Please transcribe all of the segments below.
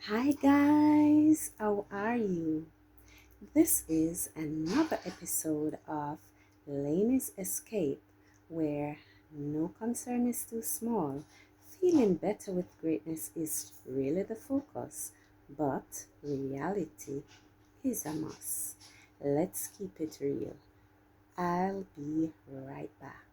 Hi guys, how are you? This is another episode of Lainy's Escape, where no concern is too small. Feeling better with greatness is really the focus, but reality is a must. Let's keep it real. I'll be right back.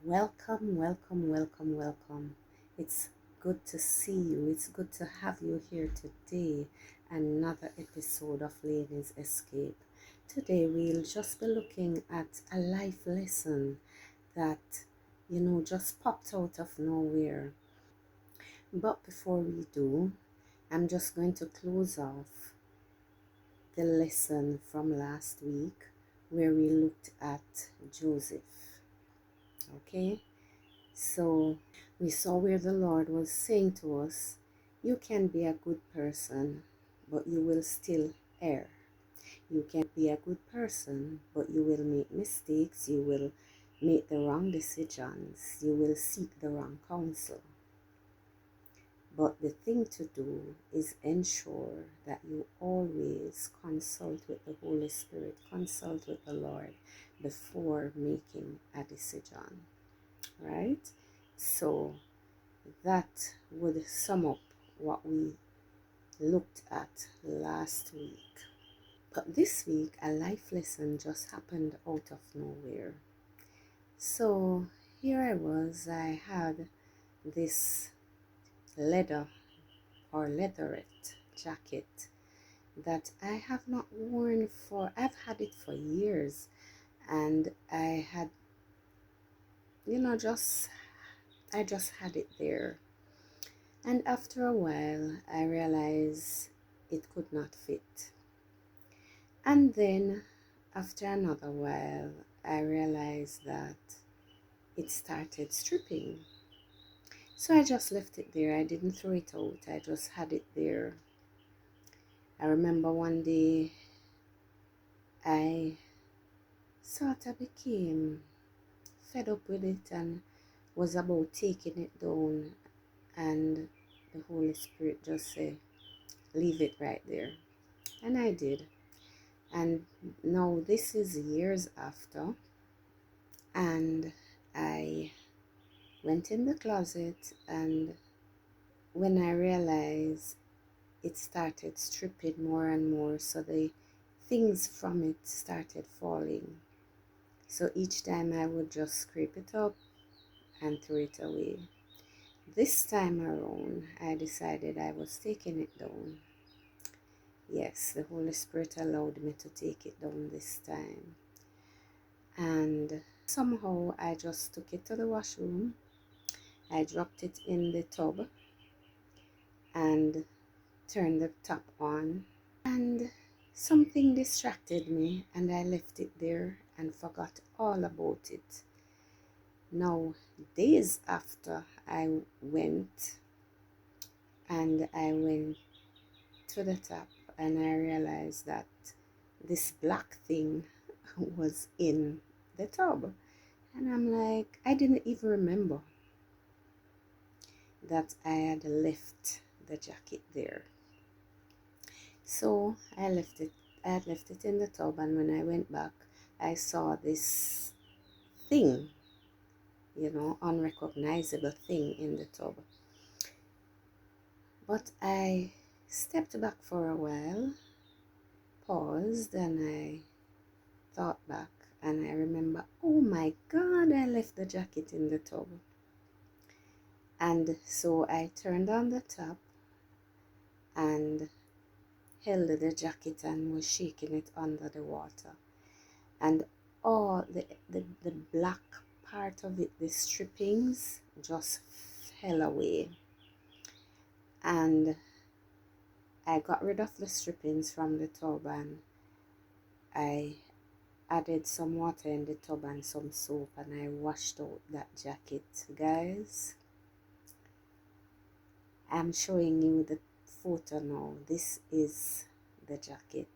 Welcome, welcome, welcome, welcome. It's good to see you. It's good to have you here today. Another episode of Lainy's Escape. Today we'll just be looking at a life lesson that, just popped out of nowhere. But before we do, I'm just going to close off the lesson from last week where we looked at Joseph. Okay? So we saw where the Lord was saying to us, you can be a good person, but you will still err. You can be a good person, but you will make mistakes. You will make the wrong decisions. You will seek the wrong counsel. But the thing to do is ensure that you always consult with the Holy Spirit, consult with the Lord before making a decision. Right? So that would sum up what we looked at last week. But this week, a life lesson just happened out of nowhere. So here I was, I had this leather or leatherette jacket that I have not worn I've had it for years. And I had, I just had it there. And after a while, I realized it could not fit. And then, after another while, I realized that it started stripping. So I just left it there. I didn't throw it out. I just had it there. I remember one day I sort of became fed up with it and was about taking it down. And the Holy Spirit just said, leave it right there. And I did. And now this is years after, and I went in the closet, and when I realized it started stripping more and more, so the things from it started falling. So each time I would just scrape it up and throw it away. This time around, I decided I was taking it down. Yes, the Holy Spirit allowed me to take it down this time. And somehow I just took it to the washroom. I dropped it in the tub and turned the tap on. And something distracted me and I left it there and forgot all about it. Now, days after I went to the tap and I realized that this black thing was in the tub. And I'm like, I didn't even remember that I had left the jacket there. So I had left it in the tub, and when I went back, I saw this thing, unrecognizable thing in the tub. But I stepped back for a while, paused, and I thought back, and I remember, oh my God, I left the jacket in the tub. And so I turned on the tap and held the jacket and was shaking it under the water. And all the black part of it, the strippings, just fell away. And I got rid of the strippings from the tub and I added some water in the tub and some soap and I washed out that jacket. Guys, I'm showing you the photo now. This is the jacket.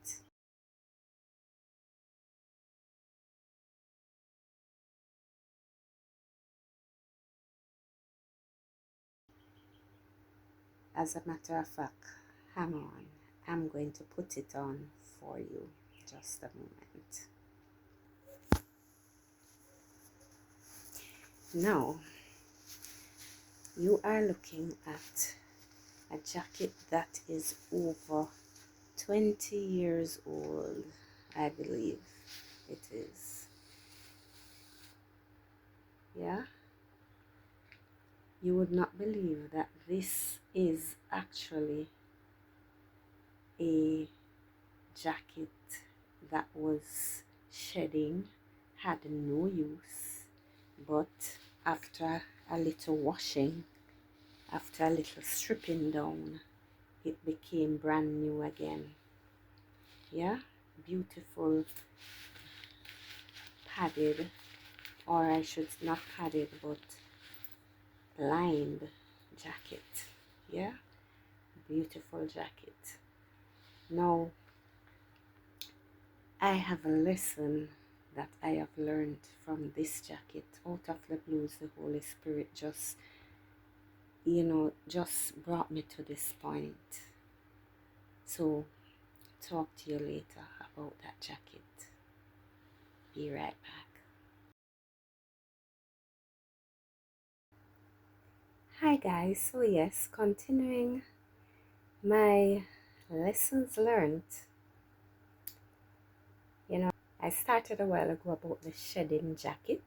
As a matter of fact, hang on. I'm going to put it on for you. Just a moment. Now, you are looking at a jacket that is over 20 years old, I believe it is. Yeah? You would not believe that this is actually a jacket that was shedding, had no use, but after a little washing, after a little stripping down, it became brand new again. Yeah, beautiful padded, or I should not padded, but lined jacket. Yeah, beautiful jacket. Now, I have a lesson that I have learned from this jacket. Out of the blues, the Holy Spirit just, just brought me to this point. So, talk to you later about that jacket. Be right back. Hi guys, so yes, continuing my lessons learned. I started a while ago about the shedding jacket.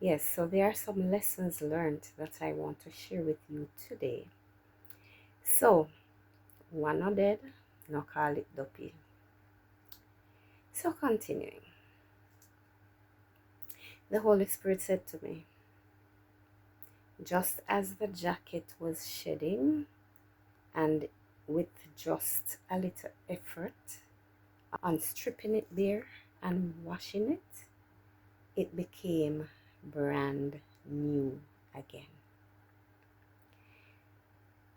Yes, so there are some lessons learned that I want to share with you today. So, one not dead, no call it dopey. So continuing, the Holy Spirit said to me, just as the jacket was shedding, and with just a little effort on stripping it bare and washing it, it became brand new again.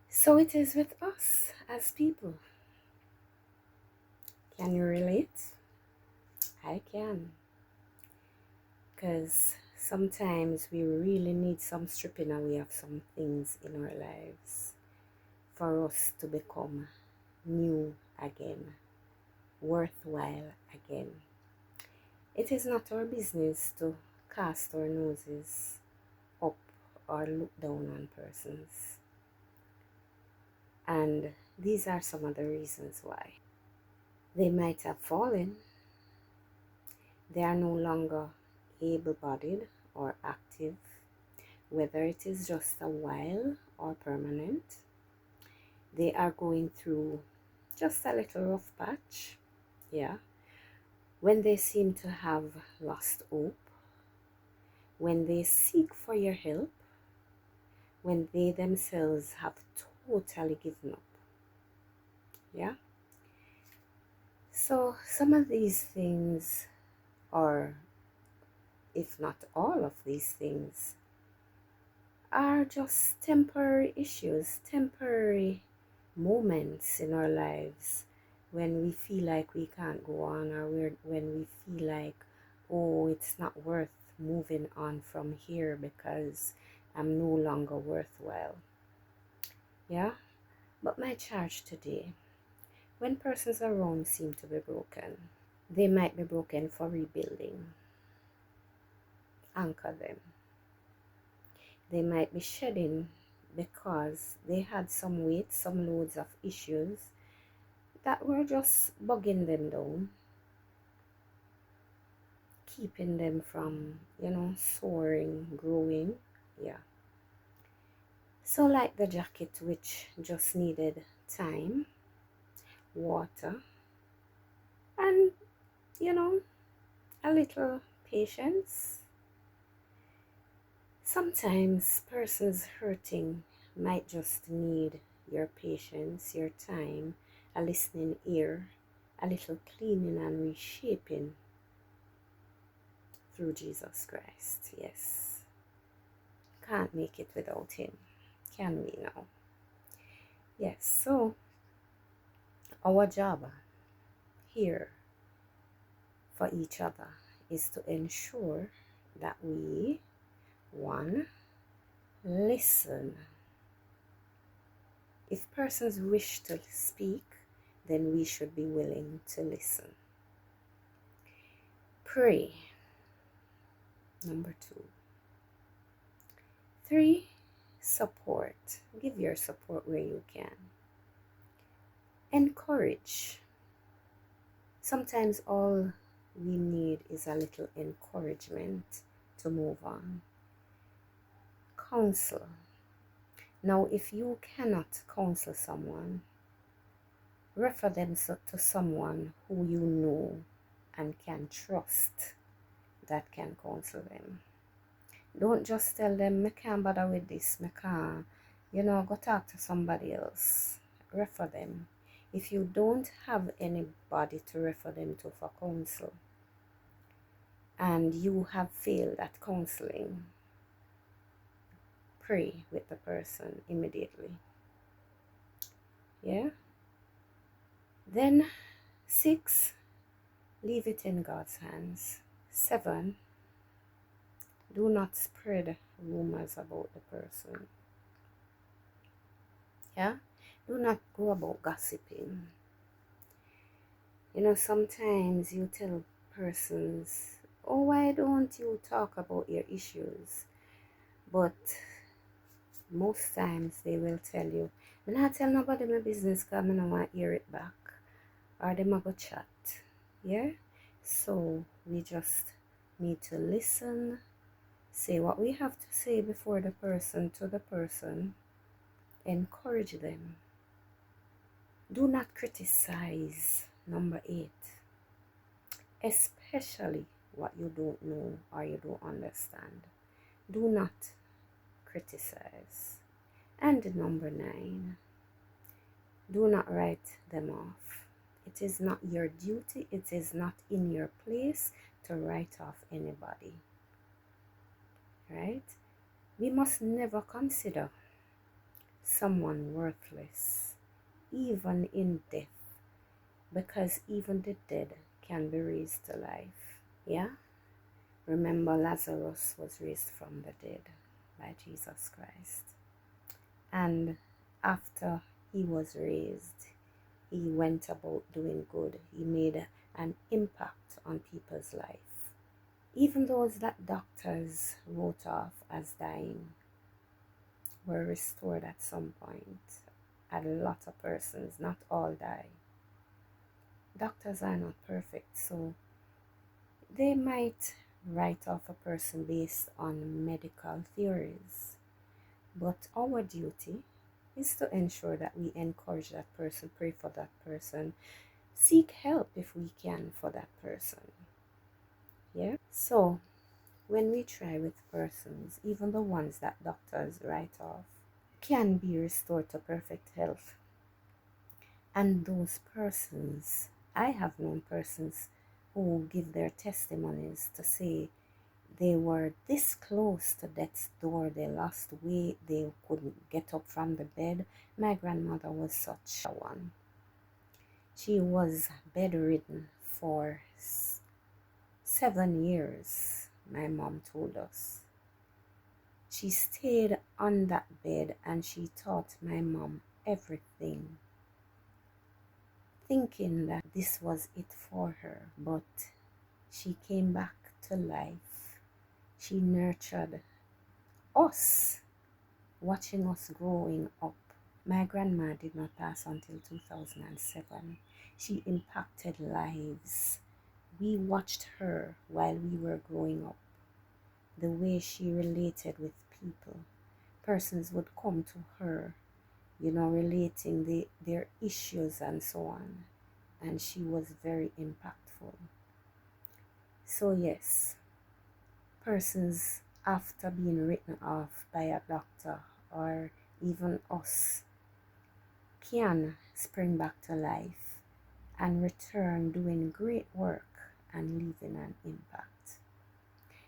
So it is with us as people. Can you relate? I can. Because sometimes we really need some stripping away of some things in our lives for us to become new again, worthwhile again. It is not our business to cast our noses up or look down on persons. And these are some of the reasons why. They might have fallen. They are no longer able-bodied or active, whether it is just a while or permanent. They are going through just a little rough patch. Yeah. When they seem to have lost hope, when they seek for your help, when they themselves have totally given up. Yeah. So some of these things, or if not all of these things, are just temporary issues, temporary moments in our lives when we feel like we can't go on, or when we feel like, oh, it's not worth moving on from here because I'm no longer worthwhile. Yeah? But my charge today, when persons around seem to be broken, they might be broken for rebuilding. Anchor them. They might be shedding because they had some weight, some loads of issues that were just bugging them down, keeping them from, soaring, growing. Yeah. So like the jacket, which just needed time, water, and, a little patience. Sometimes persons hurting might just need your patience, your time, a listening ear, a little cleaning and reshaping through Jesus Christ. Yes. Can't make it without him. Can we now? Yes, so our job here for each other is to ensure that we, one, listen. If persons wish to speak, then we should be willing to listen. Pray. Number 2. 3, support. Give your support where you can. Encourage. Sometimes all we need is a little encouragement to move on. Counsel. Now, if you cannot counsel someone, refer them to someone who you know and can trust that can counsel them. Don't just tell them, I can't bother with this, I can't, go talk to somebody else. Refer them. If you don't have anybody to refer them to for counsel, and you have failed at counseling, pray with the person immediately. Yeah? Then 6, leave it in God's hands. 7, do not spread rumors about the person. Yeah? Do not go about gossiping. Sometimes you tell persons, oh, why don't you talk about your issues? But most times they will tell you, I'm not tell nobody my business because I don't want to hear it back. Or they might go chat. Yeah? So we just need to listen, say what we have to say before the person to the person, encourage them. Do not criticize. Number 8. Especially what you don't know or you don't understand. Do not criticize. And number 9, do not write them off. It is not your duty, it is not in your place to write off anybody. Right? We must never consider someone worthless, even in death, because even the dead can be raised to life. Yeah? Remember, Lazarus was raised from the dead by Jesus Christ. And after he was raised, he went about doing good. He made an impact on people's life. Even those that doctors wrote off as dying were restored at some point. And a lot of persons, not all die. Doctors are not perfect, so they might write off a person based on medical theories. But our duty is to ensure that we encourage that person, pray for that person, seek help if we can for that person. Yeah? So, when we try with persons, even the ones that doctors write off, can be restored to perfect health. And those persons, I have known persons who give their testimonies to say they were this close to death's door, they lost weight, they couldn't get up from the bed. My grandmother was such a one. She was bedridden for 7 years, my mom told us. She stayed on that bed and she taught my mom everything, thinking that this was it for her. But she came back to life. She nurtured us, watching us growing up. My grandma did not pass until 2007. She impacted lives. We watched her while we were growing up. The way she related with people. Persons would come to her, relating their issues and so on. And she was very impactful. So yes, persons after being written off by a doctor or even us can spring back to life and return doing great work and leaving an impact.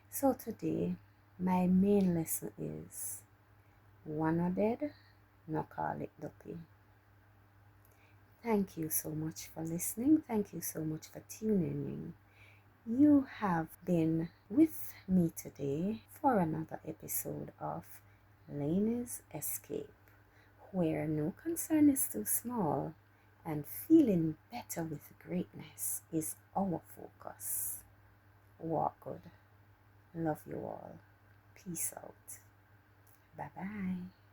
So today, my main lesson is, one dead, no call it duppy. Thank you so much for listening. Thank you so much for tuning in. You have been with me today for another episode of Lainy's Escape, where no concern is too small and feeling better with greatness is our focus. Walk good. Love you all. Peace out. Bye bye.